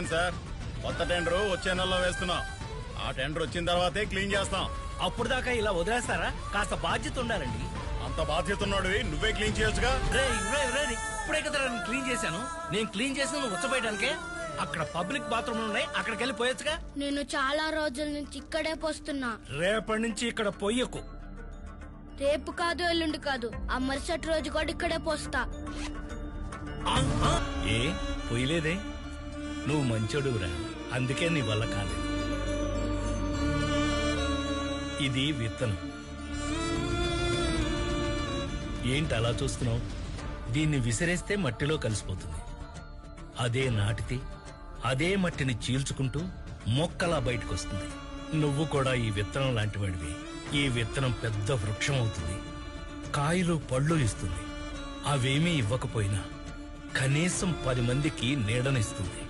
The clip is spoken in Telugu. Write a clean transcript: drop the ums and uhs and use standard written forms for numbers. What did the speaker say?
సార్ కొత్త టెండర్ వచ్చే నెలలో వేస్తున్నాం. ఆ టెండర్ వచ్చిన తర్వాతే క్లీన్ చేస్తాం. అప్పుడు దాకా ఇలా వదిలేస్తారా? కాస్త బాధ్యత ఉండాలండి. అంత బాధ్యత ఉన్నాడు నువ్వే క్లీన్ చేయొచ్చుగా. ఇప్పుడే కదా నేను క్లీన్ చేశాను. నేను క్లీన్ చేసిన నువ్వు ఉచ్చబోయడానికే. అక్కడ పబ్లిక్ బాత్రూమ్ ఉన్నాయి, అక్కడికి వెళ్ళి పోయొచ్చుగా. నేను చాలా రోజుల నుంచి ఇక్కడే పోస్తున్నా. రేపటి నుంచి ఇక్కడ పొయ్యకు. రేపు కాదు, ఎల్లుండి కాదు, ఆ మరుసటి రోజు కూడా ఇక్కడే పోస్తా. ఏ పొయ్యలేదే? నువ్వు మంచోడురా, అందుకే నీ వల్ల కాలేదు. ఇది విత్తనం. ఏంటి అలా చూస్తున్నావు? దీన్ని విసిరేస్తే మట్టిలో కలిసిపోతుంది. అదే నాటితే అదే మట్టిని చీల్చుకుంటూ మొక్కలా బయటకొస్తుంది. నువ్వు కూడా ఈ విత్తనం లాంటివాడివి. ఈ విత్తనం పెద్ద వృక్షం అవుతుంది, కాయలు పళ్ళు ఇస్తుంది. అవేమీ ఇవ్వకపోయినా కనీసం 10 మందికి నీడనిస్తుంది.